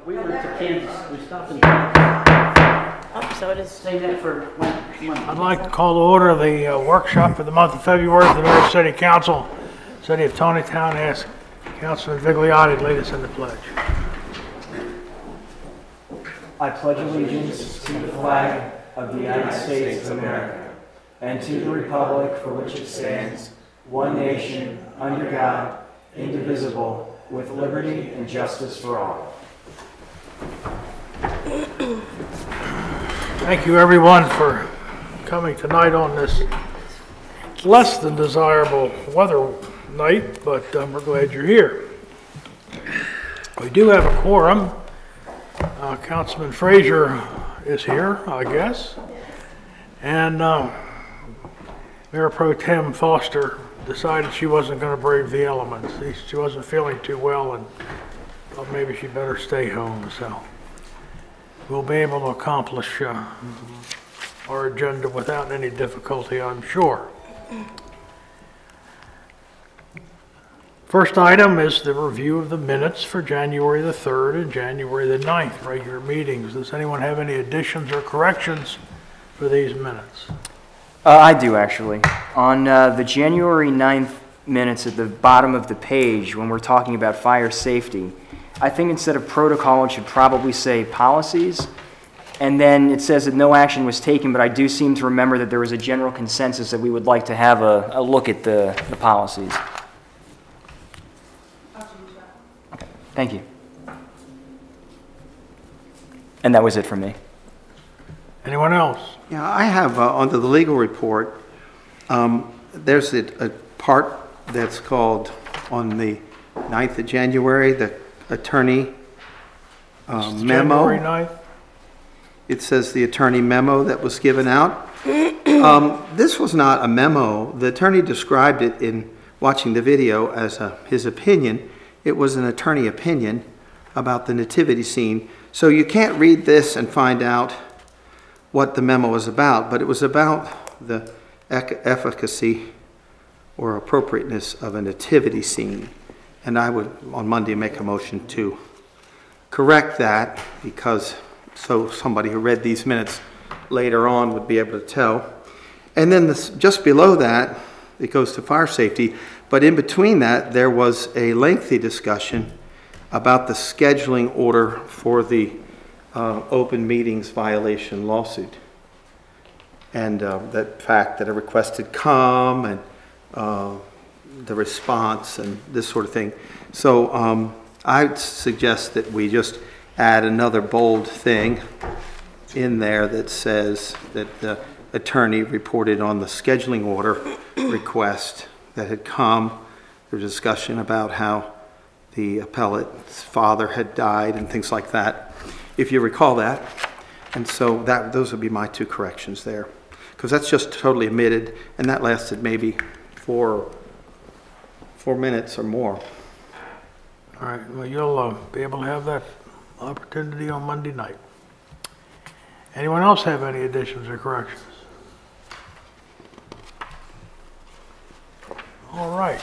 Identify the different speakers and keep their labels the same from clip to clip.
Speaker 1: We went to Kansas. We stopped in Kansas.
Speaker 2: Oh, so it is.
Speaker 1: Save that for when.
Speaker 3: I'd like to call to order the workshop for the month of February of the New York City Council. City of Taneytown, ask Councilman Vigliotti to lead us in the pledge.
Speaker 4: I pledge allegiance to the flag of the United States of America and to the republic for which it stands, one nation, under God, indivisible, with liberty and justice for all.
Speaker 3: Thank you, everyone, for coming tonight on this less than desirable weather night, but we're glad you're here. We do have a quorum. Councilman Frazier is here, I guess, and Mayor Pro Tem Foster decided she wasn't going to brave the elements. She wasn't feeling too well and thought maybe she better stay home, so we'll be able to accomplish our agenda without any difficulty, I'm sure. First item is the review of the minutes for January the 3rd and January the 9th regular meetings. Does anyone have any additions or corrections for these minutes?
Speaker 4: I do, actually. On the January 9th minutes at the bottom of the page, when we're talking about fire safety, I think instead of protocol, it should probably say policies. And then it says that no action was taken, but I do seem to remember that there was a general consensus that we would like to have a look at the policies. Okay, thank you. And that was it for me.
Speaker 3: Anyone else?
Speaker 5: Yeah, I have, under the legal report, there's a part that's called, on the 9th of January, the attorney memo.
Speaker 3: January 9th?
Speaker 5: It says the attorney memo that was given out. This was not a memo. The attorney described it in watching the video as his opinion. It was an attorney opinion about the nativity scene. So you can't read this and find out what the memo was about, but it was about the efficacy or appropriateness of a nativity scene. And I would, on Monday, make a motion to correct that, because so somebody who read these minutes later on would be able to tell. And then just below that, it goes to fire safety. But in between that, there was a lengthy discussion about the scheduling order for the open meetings violation lawsuit. And that fact that a request had come and the response and this sort of thing. So I'd suggest that we just add another bold thing in there that says that the attorney reported on the scheduling order request that had come. There was discussion about how the appellate's father had died and things like that, if you recall that. And so those would be my two corrections there, because that's just totally omitted, and that lasted maybe four minutes or more.
Speaker 3: All right, well, you'll be able to have that opportunity on Monday night. Anyone else have any additions or corrections? All right.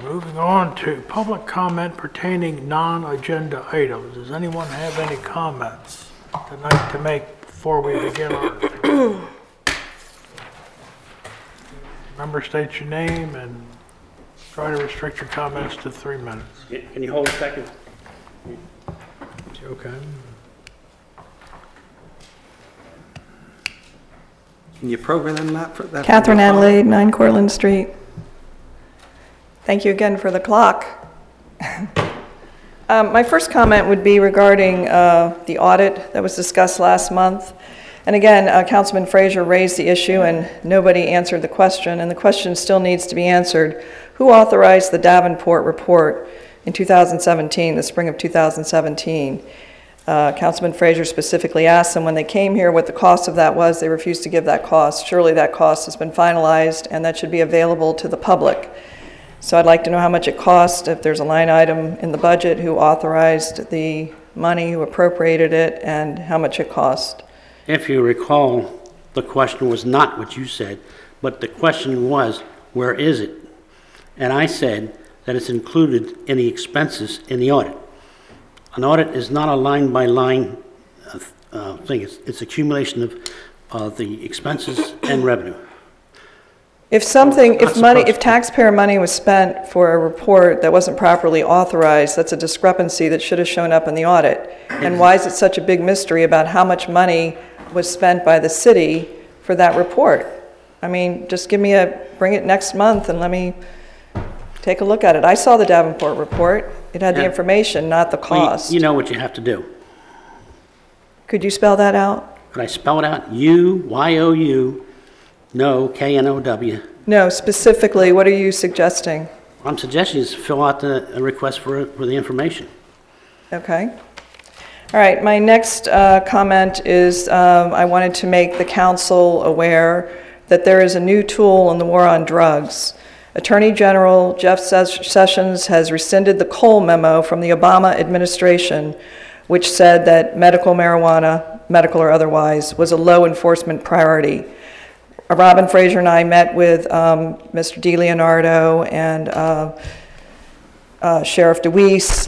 Speaker 3: Moving on to public comment pertaining non-agenda items. Does anyone have any comments tonight to make before we begin our... Remember, state your name and try to restrict your comments to 3 minutes.
Speaker 1: Can you hold a second?
Speaker 3: Okay.
Speaker 5: Can you program that for that?
Speaker 6: Catherine Adelaide, 9 Cortlandt Street. Thank you again for the clock. My first comment would be regarding the audit that was discussed last month. And again, Councilman Frazier raised the issue and nobody answered the question, and the question still needs to be answered. Who authorized the Davenport report in 2017, the spring of 2017? Councilman Frazier specifically asked them when they came here what the cost of that was. They refused to give that cost. Surely that cost has been finalized and that should be available to the public. So I'd like to know how much it cost, if there's a line item in the budget, who authorized the money, who appropriated it, and how much it cost.
Speaker 1: If you recall, the question was not what you said, but the question was, where is it? And I said that it's included in the expenses in the audit. An audit is not a line-by-line thing. It's accumulation of the expenses and revenue.
Speaker 6: If something,
Speaker 1: Not
Speaker 6: if money,
Speaker 1: supposed
Speaker 6: if
Speaker 1: to.
Speaker 6: taxpayer money was spent for a report that wasn't properly authorized, that's a discrepancy that should have shown up in the audit. And why is it such a big mystery about how much money was spent by the city for that report? I mean, just bring it next month and let me take a look at it. I saw the Davenport report. It had the
Speaker 1: Yeah.
Speaker 6: information, not the
Speaker 1: Well,
Speaker 6: cost.
Speaker 1: you know what you have to do.
Speaker 6: Could you spell that out?
Speaker 1: Could I spell it out? U-Y-O-U, no, K-N-O-W.
Speaker 6: No, specifically, what are you suggesting?
Speaker 1: I'm suggesting is fill out a request for the information.
Speaker 6: Okay. All right, my next comment is I wanted to make the council aware that there is a new tool in the war on drugs. Attorney General Jeff Sessions has rescinded the Cole memo from the Obama administration, which said that medical marijuana, medical or otherwise, was a low enforcement priority. Robin Fraser and I met with Mr. DeLeonardo and Sheriff DeWeese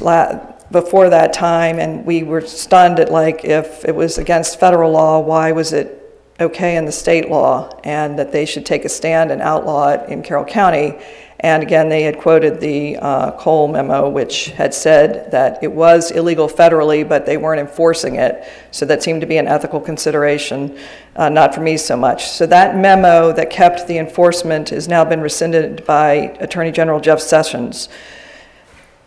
Speaker 6: before that time, and we were stunned at, like, if it was against federal law, why was it okay in the state law, and that they should take a stand and outlaw it in Carroll County. And again, they had quoted the Cole memo, which had said that it was illegal federally, but they weren't enforcing it. So that seemed to be an ethical consideration, not for me so much. So that memo that kept the enforcement has now been rescinded by Attorney General Jeff Sessions.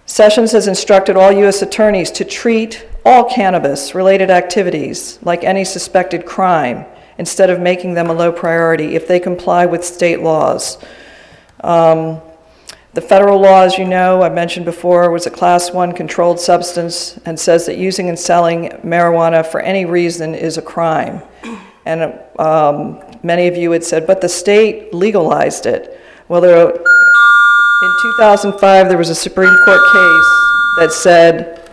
Speaker 6: Sessions has instructed all U.S. attorneys to treat all cannabis-related activities like any suspected crime, instead of making them a low priority if they comply with state laws. The federal law, as you know, I mentioned before, was a Class 1 controlled substance and says that using and selling marijuana for any reason is a crime. And many of you had said, but the state legalized it. Well, in 2005, there was a Supreme Court case that said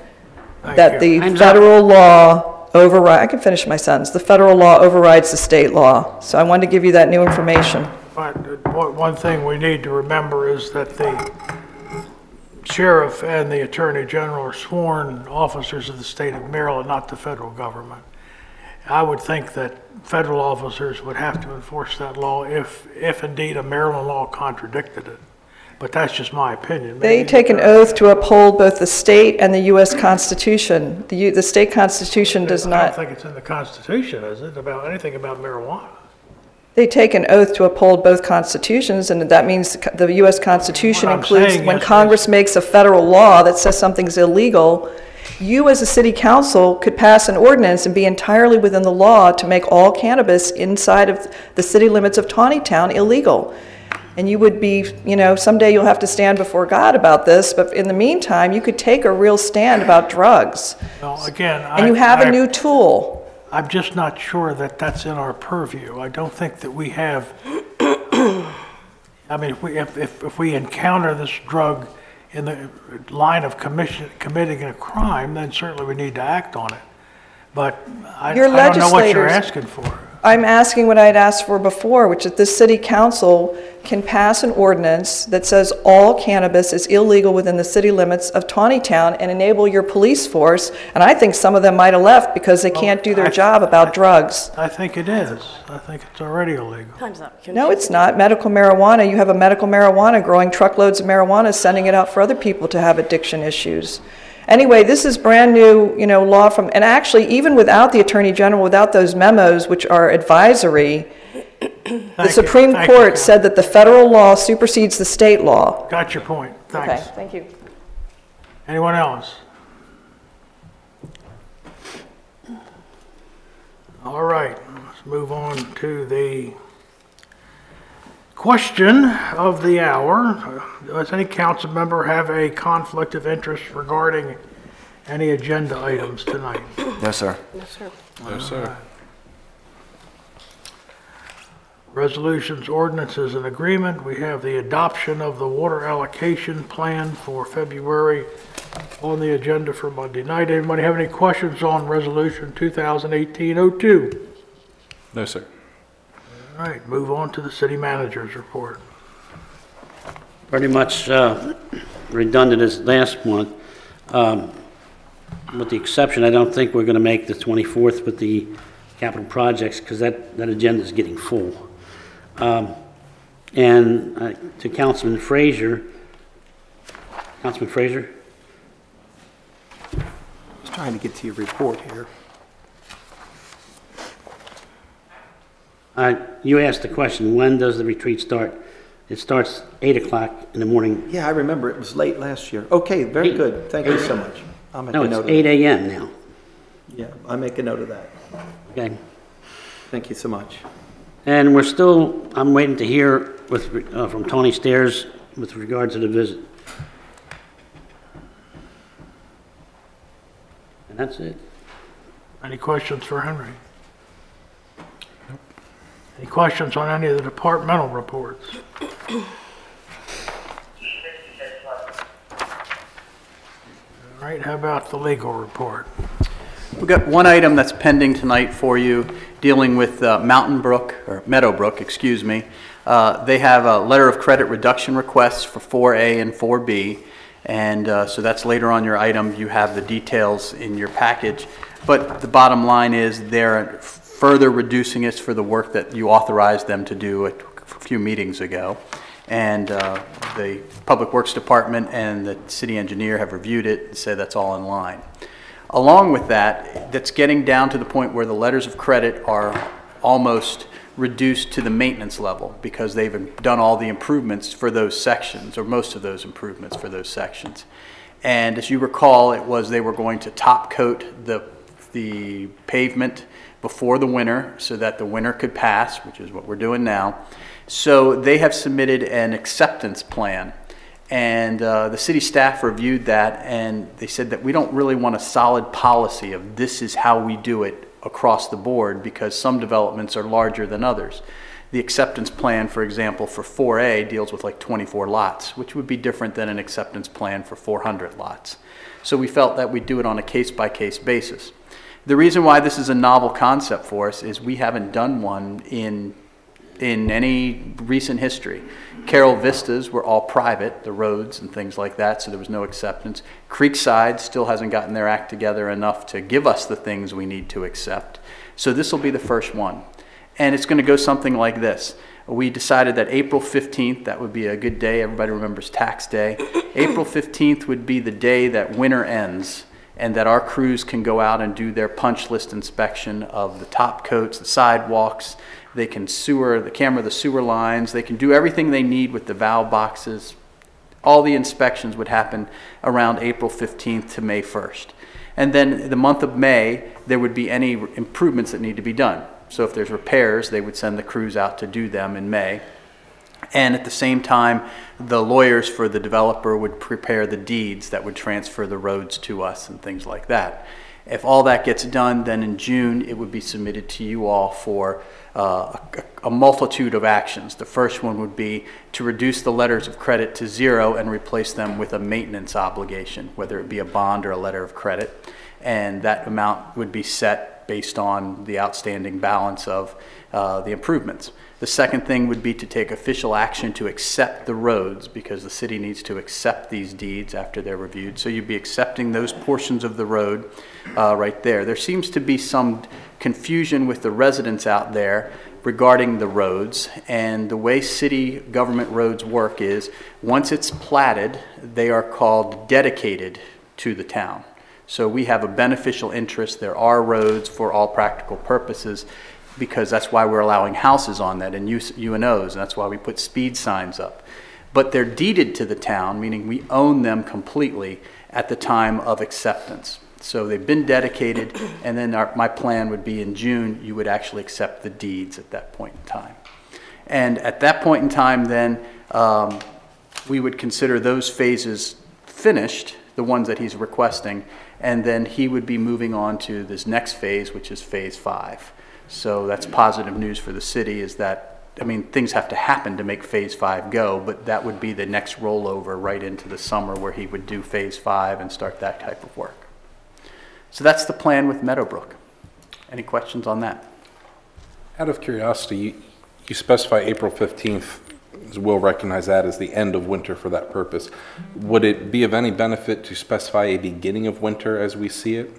Speaker 6: that the federal law I can finish my sentence. The federal law overrides the state law. So I wanted to give you that new information.
Speaker 3: But one thing we need to remember is that the sheriff and the attorney general are sworn officers of the state of Maryland, not the federal government. I would think that federal officers would have to enforce that law if indeed a Maryland law contradicted it. But that's just my opinion.
Speaker 6: They take an oath to uphold both the state and the U.S. Constitution. The state Constitution does
Speaker 3: I
Speaker 6: not.
Speaker 3: don't think it's in the Constitution, is it, about anything about marijuana?
Speaker 6: They take an oath to uphold both constitutions, and that means the U.S. Constitution
Speaker 3: What I'm
Speaker 6: includes
Speaker 3: saying
Speaker 6: when
Speaker 3: is-
Speaker 6: Congress makes a federal law that says something's illegal, you as a city council could pass an ordinance and be entirely within the law to make all cannabis inside of the city limits of Taneytown illegal. And you would be, someday you'll have to stand before God about this, but in the meantime, you could take a real stand about drugs.
Speaker 3: Well, again,
Speaker 6: And you have a new tool.
Speaker 3: I'm just not sure that that's in our purview. I don't think that we have, I mean, if we encounter this drug in the line of committing a crime, then certainly we need to act on it. But I don't know what you're asking for.
Speaker 6: I'm asking what I had asked for before, which is this city council can pass an ordinance that says all cannabis is illegal within the city limits of Taneytown and enable your police force. And I think some of them might have left because they can't do their job about drugs.
Speaker 3: I think it is. I think it's already illegal.
Speaker 2: Time's up.
Speaker 6: No, it's not. Medical marijuana, you have a medical marijuana growing truckloads of marijuana, sending it out for other people to have addiction issues. Anyway, this is brand new, law from, and actually even without the Attorney General, without those memos, which are advisory, the Supreme Court said that the federal law supersedes the state law.
Speaker 3: Got your point. Thanks.
Speaker 6: Okay, thank you.
Speaker 3: Anyone else? All right, let's move on to the question of the hour. Does any council member have a conflict of interest regarding any agenda items tonight?
Speaker 4: No, sir.
Speaker 7: No, sir.
Speaker 3: Resolutions, ordinances, and agreement. We have the adoption of the water allocation plan for February on the agenda for Monday night. Anybody have any questions on Resolution 2018-02?
Speaker 7: No, sir.
Speaker 3: All right, move on to the city manager's report.
Speaker 1: Pretty much redundant as last month. With the exception, I don't think we're going to make the 24th with the capital projects because that agenda is getting full. And to Councilman Frazier,
Speaker 5: I was trying to get to your report here.
Speaker 1: You asked the question, when does the retreat start? It starts 8 o'clock in the morning.
Speaker 5: Yeah, I remember it was late last year. Okay, very good. Thank you so much. I'll make
Speaker 1: No,
Speaker 5: a
Speaker 1: it's
Speaker 5: note of
Speaker 1: 8
Speaker 5: that.
Speaker 1: a.m. now.
Speaker 5: Yeah, I'll make a note of that.
Speaker 1: Okay.
Speaker 5: Thank you so much.
Speaker 1: And I'm waiting to hear from Tony Stairs with regard to the visit. And that's it.
Speaker 3: Any questions for Henry? Any questions on any of the departmental reports? All right, how about the legal report?
Speaker 2: We've got one item that's pending tonight for you, dealing with Meadowbrook, excuse me. They have a letter of credit reduction requests for 4A and 4B, and so that's later on your item. You have the details in your package, but the bottom line is they're further reducing it for the work that you authorized them to do a few meetings ago. And the Public Works Department and the city engineer have reviewed it and said that's all in line. Along with that, that's getting down to the point where the letters of credit are almost reduced to the maintenance level because they've done all the improvements for those sections, or most of those improvements for those sections. And as you recall, they were going to top coat the pavement before the winter so that the winter could pass, which is what we're doing now. So they have submitted an acceptance plan, and the city staff reviewed that, and they said that we don't really want a solid policy of this is how we do it across the board because some developments are larger than others. The acceptance plan, for example, for 4A deals with like 24 lots, which would be different than an acceptance plan for 400 lots. So we felt that we'd do it on a case-by-case basis. The reason why this is a novel concept for us is we haven't done one in any recent history. Carroll Vistas were all private, the roads and things like that, so there was no acceptance. Creekside still hasn't gotten their act together enough to give us the things we need to accept. So this will be the first one. And it's going to go something like this. We decided that April 15th, that would be a good day. Everybody remembers tax day. April 15th would be the day that winter ends, and that our crews can go out and do their punch list inspection of the top coats, the sidewalks. They can camera the sewer lines. They can do everything they need with the valve boxes. All the inspections would happen around April 15th to May 1st. And then the month of May, there would be any improvements that need to be done. So if there's repairs, they would send the crews out to do them in May. And at the same time, the lawyers for the developer would prepare the deeds that would transfer the roads to us and things like that. If all that gets done, then in June, it would be submitted to you all for a multitude of actions. The first one would be to reduce the letters of credit to 0 and replace them with a maintenance obligation, whether it be a bond or a letter of credit. And that amount would be set based on the outstanding balance of the improvements. The second thing would be to take official action to accept the roads, because the city needs to accept these deeds after they're reviewed. So you'd be accepting those portions of the road right there. There seems to be some confusion with the residents out there regarding the roads, and the way city government roads work is once it's platted, they are called dedicated to the town. So we have a beneficial interest. There are roads for all practical purposes, because that's why we're allowing houses on that and UNOs, and that's why we put speed signs up. But they're deeded to the town, meaning we own them completely at the time of acceptance. So they've been dedicated, and then my plan would be in June, you would actually accept the deeds at that point in time. And at that point in time, then, we would consider those phases finished, the ones that he's requesting, and then he would be moving on to this next phase, which is phase 5. So that's positive news for the city, is that, I mean, things have to happen to make phase 5 go, but that would be the next rollover right into the summer where he would do phase 5 and start that type of work. So that's the plan with Meadowbrook. Any questions on that?
Speaker 7: Out of curiosity, you specify April 15th we'll recognize that as the end of winter for that purpose. Would it be of any benefit to specify a beginning of winter as we see it?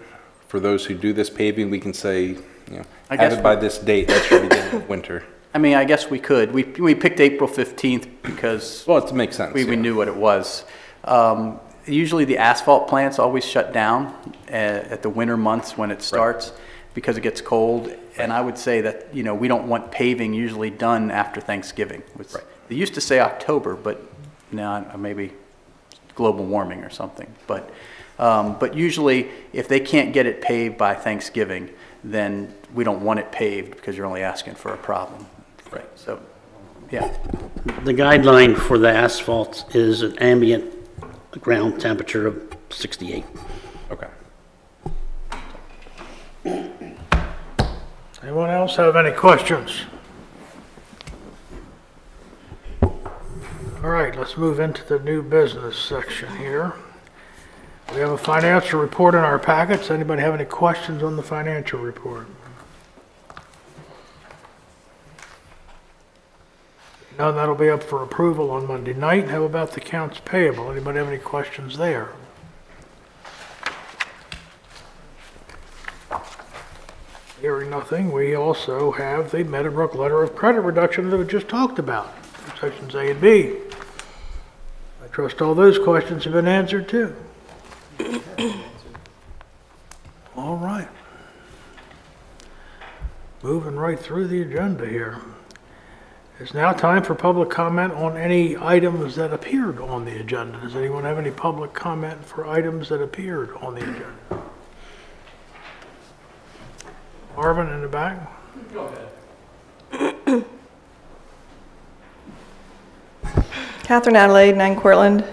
Speaker 7: For those who do this paving, we can say, you know,
Speaker 2: I
Speaker 7: have
Speaker 2: guess
Speaker 7: it by this date, that's the beginning of winter.
Speaker 2: I mean, I guess we could. We picked April 15th because
Speaker 7: Well, it makes sense.
Speaker 2: we
Speaker 7: yeah.
Speaker 2: knew what it was. Usually the asphalt plants always shut down at the winter months when it starts because it gets cold. And I would say that, you know, we don't want paving usually done after Thanksgiving. They used to say October, but now maybe global warming or something. But usually if they can't get it paved by Thanksgiving, then we don't want it paved because you're only asking for a problem. Right. So, yeah.
Speaker 1: The guideline for the asphalt is an ambient ground temperature of 68.
Speaker 7: Okay.
Speaker 3: Anyone else have any questions? All right, let's move into the new business section here. We have a financial report in our packets. Anybody have any questions on the financial report? None, that'll be up for approval on Monday night. How about the accounts payable? Anybody have any questions there? Hearing nothing, we also have the Meadowbrook letter of credit reduction that we just talked about, sections A and B. I trust all those questions have been answered too. All right. Moving right through the agenda here. It's now time for public comment on any items that appeared on the agenda. Does anyone have any public comment for items that appeared on the agenda? Marvin in the back.
Speaker 2: Go ahead.
Speaker 6: Catherine Adelaide, 9 Cortland.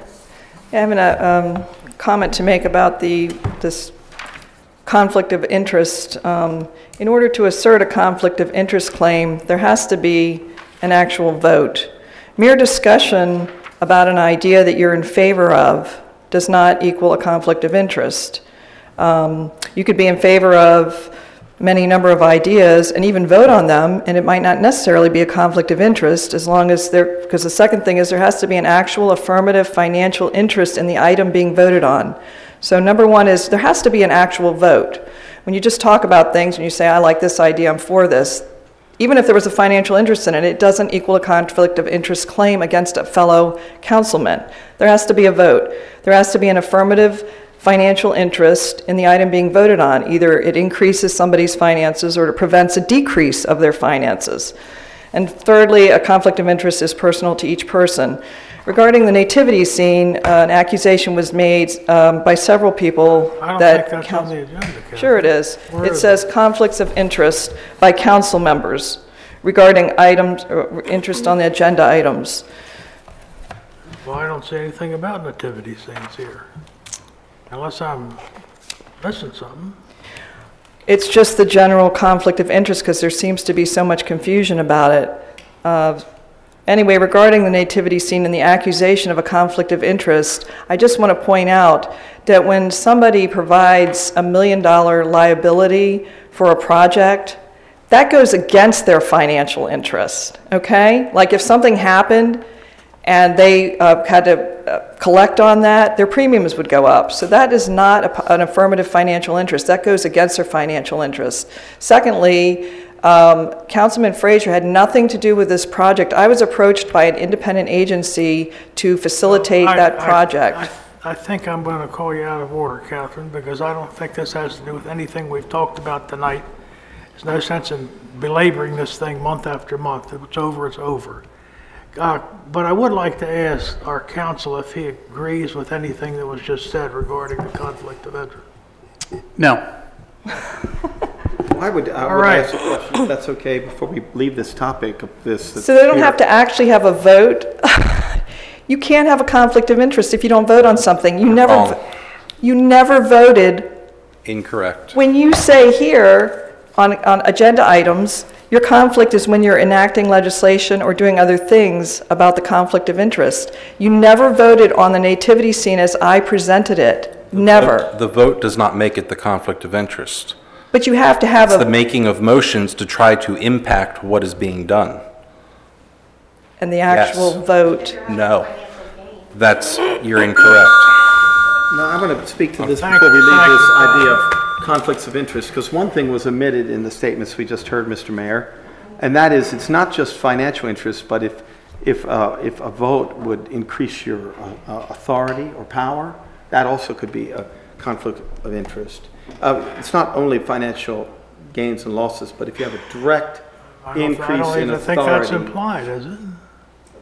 Speaker 6: I have a comment to make about this conflict of interest. In order to assert a conflict of interest claim, there has to be an actual vote. Mere discussion about an idea that you're in favor of does not equal a conflict of interest. You could be in favor of many number of ideas and even vote on them, and it might not necessarily be a conflict of interest as long as because the second thing is there has to be an actual affirmative financial interest in the item being voted on. So number one is there has to be an actual vote. When you just talk about things and you say, I like this idea, I'm for this, even if there was a financial interest in it, it doesn't equal a conflict of interest claim against a fellow councilman. There has to be a vote. There has to be an affirmative financial interest in the item being voted on. Either it increases somebody's finances or it prevents a decrease of their finances. And thirdly, a conflict of interest is personal to each person. Regarding the nativity scene, an accusation was made by several people
Speaker 3: I don't
Speaker 6: that
Speaker 3: think that's on the agenda, Kevin.
Speaker 6: Sure it is.
Speaker 3: Where
Speaker 6: It
Speaker 3: is
Speaker 6: says conflicts of interest by council members regarding items, interest on the agenda items.
Speaker 3: Well, I don't see anything about nativity scenes here. Unless I'm missing something.
Speaker 6: It's just the general conflict of interest because there seems to be so much confusion about it. Anyway, regarding the nativity scene and the accusation of a conflict of interest, I just want to point out that when somebody provides $1 million liability for a project, that goes against their financial interest, okay? Like if something happened and they had to collect on that, their premiums would go up. So that is not an affirmative financial interest. That goes against their financial interest. Secondly, Councilman Frazier had nothing to do with this project. I was approached by an independent agency to facilitate that project.
Speaker 3: I think I'm going to call you out of order, Catherine, because I don't think this has to do with anything we've talked about tonight. There's no sense in belaboring this thing month after month. If it's over, it's over. But I would like to ask our counsel if he agrees with anything that was just said regarding the conflict of interest.
Speaker 2: No.
Speaker 5: I would ask a question, if that's okay, before we leave this topic of this.
Speaker 6: So they don't have to actually have a vote? You can't have a conflict of interest if you don't vote on something. You never voted.
Speaker 7: Incorrect.
Speaker 6: When you say here on agenda items, your conflict is when you're enacting legislation or doing other things about the conflict of interest. You never voted on the nativity scene as I presented it. Never.
Speaker 7: The vote does not make it the conflict of interest.
Speaker 6: But you have to have
Speaker 7: It's the making of motions to try to impact what is being done.
Speaker 6: and the actual vote.
Speaker 7: No, you're incorrect.
Speaker 5: No, I want to speak to this
Speaker 3: Thank
Speaker 5: before we leave
Speaker 3: you.
Speaker 5: this idea of conflicts of interest, because one thing was omitted in the statements we just heard, Mr. Mayor, and that is it's not just financial interest, but if a vote would increase your authority or power, that also could be a conflict of interest. It's not only financial gains and losses, but if you have a direct increase in
Speaker 3: I don't even think
Speaker 5: authority.
Speaker 3: that's implied, is it?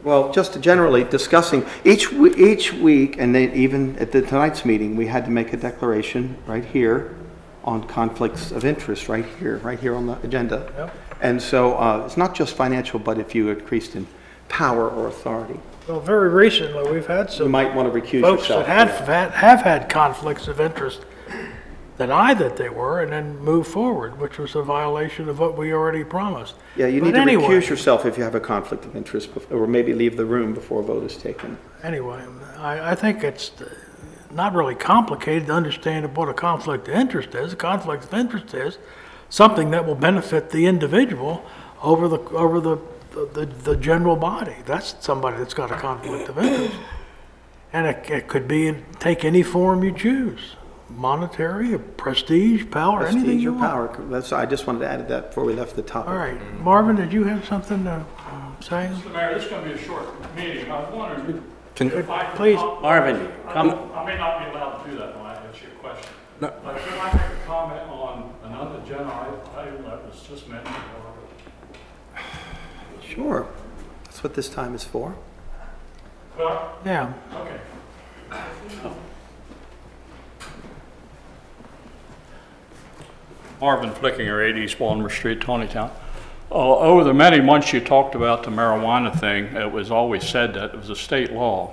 Speaker 5: Well, just generally discussing, each week, and then even at tonight's meeting, we had to make a declaration right here on conflicts of interest, right here on the agenda.
Speaker 3: Yep.
Speaker 5: And so it's not just financial, but if you increased in power or authority.
Speaker 3: Well, very recently, we've had
Speaker 5: You
Speaker 3: some
Speaker 5: might want to recuse
Speaker 3: folks
Speaker 5: yourself.
Speaker 3: that have had conflicts of interest deny that they were and then move forward, which was a violation of what we already promised.
Speaker 5: Yeah, you
Speaker 3: But
Speaker 5: need to
Speaker 3: anyway,
Speaker 5: recuse yourself if you have a conflict of interest, or maybe leave the room before a vote is taken.
Speaker 3: Anyway, I think it's not really complicated to understand what a conflict of interest is. A conflict of interest is something that will benefit the individual over the general body. That's somebody that's got a conflict of interest. And it could be, take any form you choose. Monetary, prestige, power, anything
Speaker 5: Prestige
Speaker 3: you
Speaker 5: or
Speaker 3: want.
Speaker 5: power. I just wanted to add that before we left the topic.
Speaker 3: All right. Marvin, did you have something to say?
Speaker 8: Mr. Mayor, this is going to be a short meeting. I was wondering if I could...
Speaker 3: Please.
Speaker 1: Marvin, come.
Speaker 8: I may not be allowed to do that when I ask you a question.
Speaker 7: No.
Speaker 8: But could I make a comment on an unagenda item that was just mentioned?
Speaker 5: Sure. That's what this time is for.
Speaker 8: Well,
Speaker 3: Yeah.
Speaker 8: okay. Marvin Flickinger, 80 East Baltimore Street, Taneytown. Over the many months you talked about the marijuana thing, it was always said that it was a state law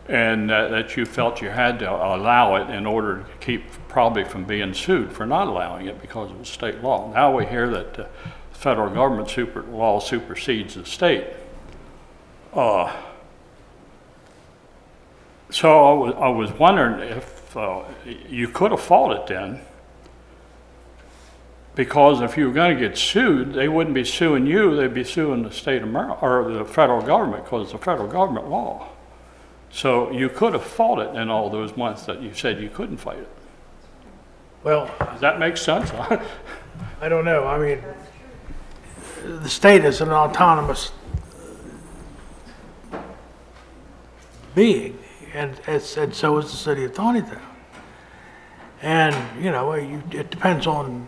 Speaker 8: and that you felt you had to allow it in order to keep probably from being sued for not allowing it because it was state law. Now we hear that the federal government law supersedes the state. So I was wondering if you could have fought it then, because if you were going to get sued, they wouldn't be suing you, they'd be suing the state of Maryland, or the federal government, because it's a federal government law. So you could have fought it in all those months that you said you couldn't fight it.
Speaker 3: Well,
Speaker 8: Does that make sense?
Speaker 3: I don't know. I mean, the state is an autonomous being, and so is the city of Taneytown. And, you know, it depends on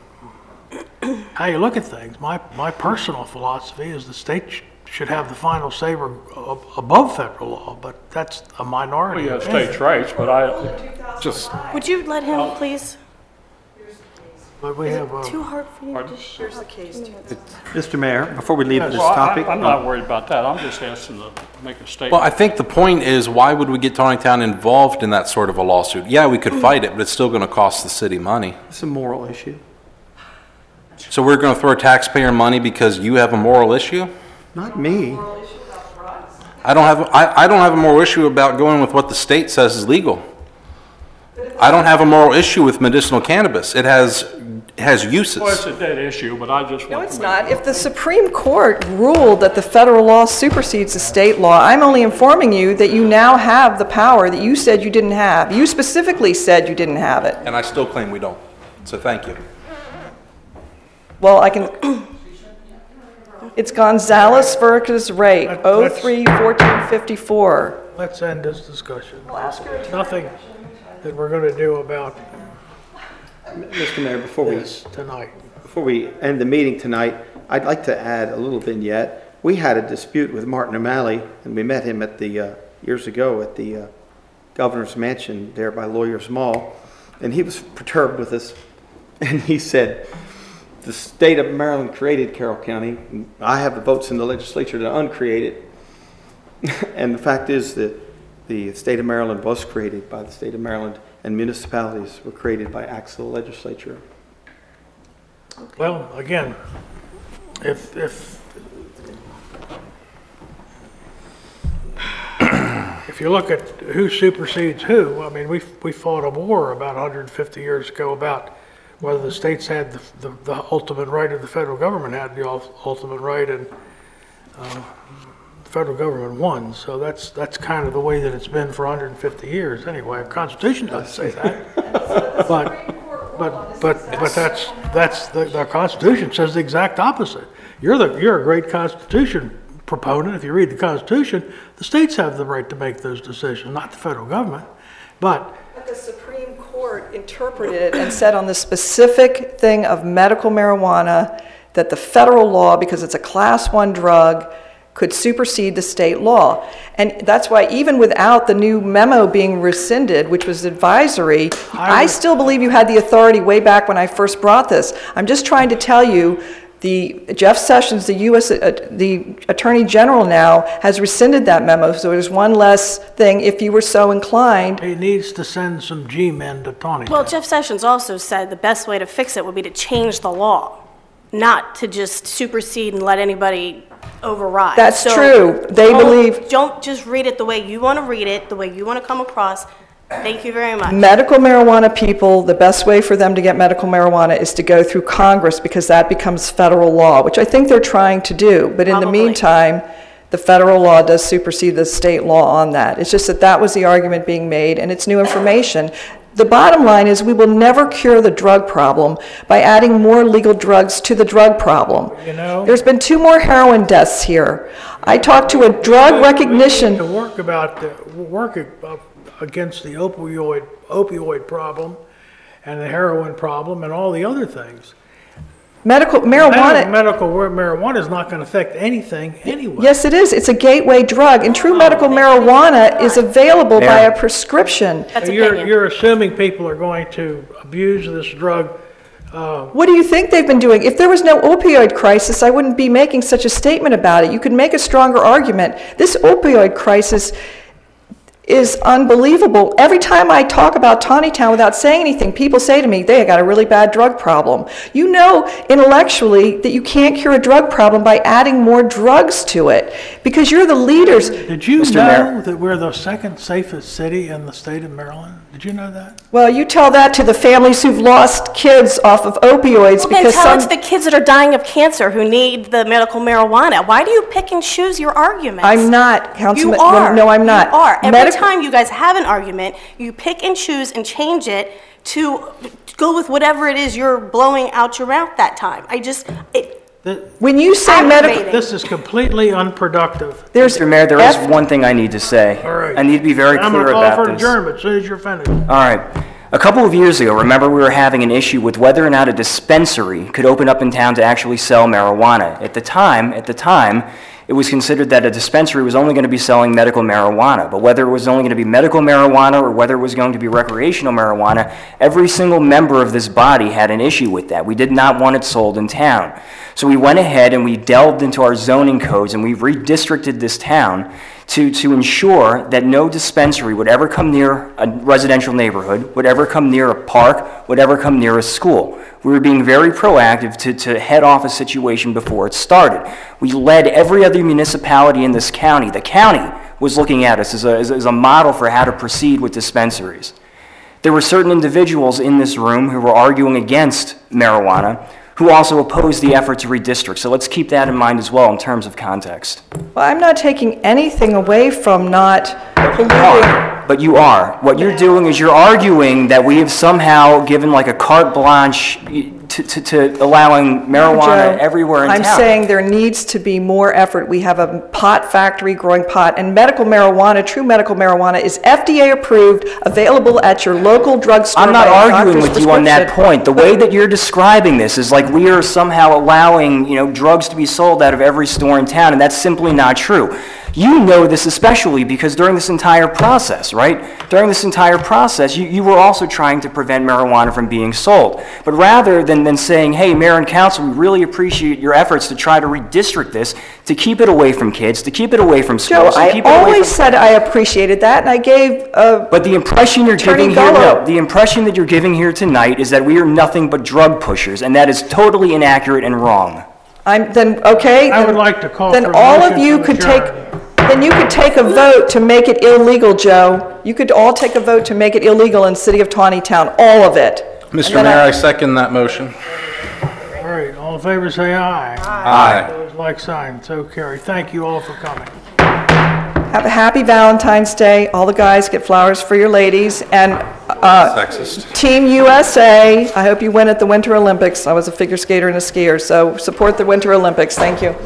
Speaker 3: how you look at things. My personal philosophy is the state should have the final say above federal law, but that's a minority.
Speaker 8: Well, you have states' rights, but I just...
Speaker 9: Would you let him, please?
Speaker 3: But we have,
Speaker 9: Too hard for you
Speaker 8: Pardon?
Speaker 9: to share the case.
Speaker 5: Mr. Mayor, before we leave this
Speaker 8: Well,
Speaker 5: topic.
Speaker 8: I'm not worried about that. I'm just asking to make a statement.
Speaker 7: Well, I think the point is, why would we get Taneytown involved in that sort of a lawsuit? Yeah, we could fight it, but it's still going to cost the city money.
Speaker 5: It's a moral issue.
Speaker 7: So we're going to throw taxpayer money because you have a moral issue?
Speaker 5: Not me.
Speaker 7: I don't have a moral issue about going with what the state says is legal. I don't have a moral issue with medicinal cannabis. It has uses.
Speaker 8: Well, it's a dead issue, but I just
Speaker 6: No,
Speaker 8: want
Speaker 6: it's
Speaker 8: to
Speaker 6: not. If the Supreme Court ruled that the federal law supersedes the state law, I'm only informing you that you now have the power that you said you didn't have. You specifically said you didn't have it.
Speaker 7: And I still claim we don't. So thank you.
Speaker 6: Well, I can, it's Gonzalez versus Rate,
Speaker 3: Let's-
Speaker 6: 03-1454.
Speaker 3: let's end this discussion. There's nothing that we're going to do about
Speaker 5: Mr. Mayor,
Speaker 3: this tonight.
Speaker 5: before we end the meeting tonight, I'd like to add a little vignette. We had a dispute with Martin O'Malley, and we met him at the, years ago at the governor's mansion there by Lawyers Mall, and he was perturbed with us, and he said, the state of Maryland created Carroll County. I have the votes in the legislature to uncreate it. And the fact is that the state of Maryland was created by the state of Maryland, and municipalities were created by acts of the legislature.
Speaker 3: Well, again, if you look at who supersedes who, I mean, we fought a war about 150 years ago about whether the states had the ultimate right or the federal government had the ultimate right, and federal government won, so that's kind of the way that it's been for 150 years anyway. Our Constitution doesn't say that. But that's the Constitution says the exact opposite. You're a great Constitution proponent. If you read the Constitution, the states have the right to make those decisions, not the federal government. But
Speaker 6: the Supreme Court interpreted it and said on the specific thing of medical marijuana that the federal law, because it's a class 1 drug, could supersede the state law. And that's why even without the new memo being rescinded, which was advisory, I still believe you had the authority way back when I first brought this. I'm just trying to tell you, Jeff Sessions, the Attorney General now, has rescinded that memo, so there's one less thing if you were so inclined.
Speaker 3: he needs to send some G-men to Taneytown.
Speaker 9: Well, Jeff Sessions also said the best way to fix it would be to change the law, not to just supersede and let anybody override.
Speaker 6: That's true. They believe.
Speaker 9: Don't just read it the way you want to read it, the way you want to come across. Thank you very much.
Speaker 6: Medical marijuana people, the best way for them to get medical marijuana is to go through Congress because that becomes federal law, which I think they're trying to do. But in the meantime, the federal law does supersede the state law on that. It's just that was the argument being made, and it's new information. The bottom line is we will never cure the drug problem by adding more legal drugs to the drug problem.
Speaker 3: You know,
Speaker 6: there's been 2 more heroin deaths here. I talked to a drug recognition.
Speaker 3: To work against the opioid problem and the heroin problem and all the other things.
Speaker 6: Medical marijuana
Speaker 3: is not going to affect anything anyway.
Speaker 6: Yes, it is. It's a gateway drug, and true medical marijuana is available by a prescription.
Speaker 3: You're assuming people are going to abuse this drug.
Speaker 6: What do you think they've been doing? If there was no opioid crisis, I wouldn't be making such a statement about it. You could make a stronger argument. This opioid crisis is unbelievable. Every time I talk about Taneytown without saying anything, people say to me, they got a really bad drug problem. You know intellectually that you can't cure a drug problem by adding more drugs to it because you're the leaders.
Speaker 3: Did you know that we're the second safest city in the state of Maryland? Did you know that?
Speaker 6: Well, you tell that to the families who've lost kids off of opioids.
Speaker 9: Well, then tell it to the kids that are dying of cancer who need the medical marijuana. Why do you pick and choose your arguments?
Speaker 6: I'm not, Councilman.
Speaker 9: You are.
Speaker 6: No, I'm not.
Speaker 9: You are. Every time you guys have an argument, you pick and choose and change it to go with whatever it is you're blowing out your mouth that time.
Speaker 6: When you say medical,
Speaker 3: this is completely unproductive.
Speaker 4: Mr. Mayor, there is one thing I need to say.
Speaker 3: All right.
Speaker 4: I need to be very clear about this.
Speaker 3: I'm going to call for adjournment as soon as you're finished.
Speaker 4: All right. A couple of years ago, remember we were having an issue with whether or not a dispensary could open up in town to actually sell marijuana. At the time, it was considered that a dispensary was only going to be selling medical marijuana, but whether it was only going to be medical marijuana or whether it was going to be recreational marijuana, every single member of this body had an issue with that. We did not want it sold in town. So we went ahead and we delved into our zoning codes and we redistricted this town to ensure that no dispensary would ever come near a residential neighborhood, would ever come near a park, would ever come near a school. We were being very proactive to head off a situation before it started. We led every other municipality in this county. The county was looking at us as a model for how to proceed with dispensaries. There were certain individuals in this room who were arguing against marijuana who also opposed the effort to redistrict. So let's keep that in mind as well in terms of context.
Speaker 6: well, I'm not taking anything away from not polluting.
Speaker 4: But you are. What you're doing is you're arguing that we have somehow given like a carte blanche to allowing marijuana
Speaker 6: Joe,
Speaker 4: everywhere in town.
Speaker 6: I'm saying there needs to be more effort. We have a pot factory growing pot, and medical marijuana, true medical marijuana, is FDA approved, available at your local drugstore.
Speaker 4: I'm not
Speaker 6: by a
Speaker 4: arguing
Speaker 6: doctor's
Speaker 4: with you on that
Speaker 6: prescription.
Speaker 4: point. The way that you're describing this is like we are somehow allowing, drugs to be sold out of every store in town, and that's simply not true. You know this especially because during this entire process, right? During this entire process, you were also trying to prevent marijuana from being sold. But rather than saying, hey, Mayor and Council, we really appreciate your efforts to try to redistrict this, to keep it away from kids, to keep it away from schools.
Speaker 6: Joe, I always said I appreciated that, and I gave
Speaker 4: But the impression you're
Speaker 6: Attorney
Speaker 4: giving here,
Speaker 6: Gullo.
Speaker 4: no, the impression that you're giving here tonight is that we are nothing but drug pushers, and that is totally inaccurate and wrong.
Speaker 3: I would like to call for a
Speaker 6: Then all
Speaker 3: motion
Speaker 6: of you
Speaker 3: to
Speaker 6: could
Speaker 3: adjourn.
Speaker 6: then you could take a vote to make it illegal, Joe. You could all take a vote to make it illegal in the city of Taneytown, all of it.
Speaker 7: Mr.
Speaker 6: then
Speaker 7: Mayor, I second that motion.
Speaker 3: All right, all in favor say aye.
Speaker 7: Aye.
Speaker 3: Opposed, like sign, so carried. Thank you all for coming.
Speaker 6: Have a happy Valentine's Day. All the guys get flowers for your ladies. And
Speaker 7: Sexist.
Speaker 6: Team USA, I hope you win at the Winter Olympics. I was a figure skater and a skier, so support the Winter Olympics. Thank you.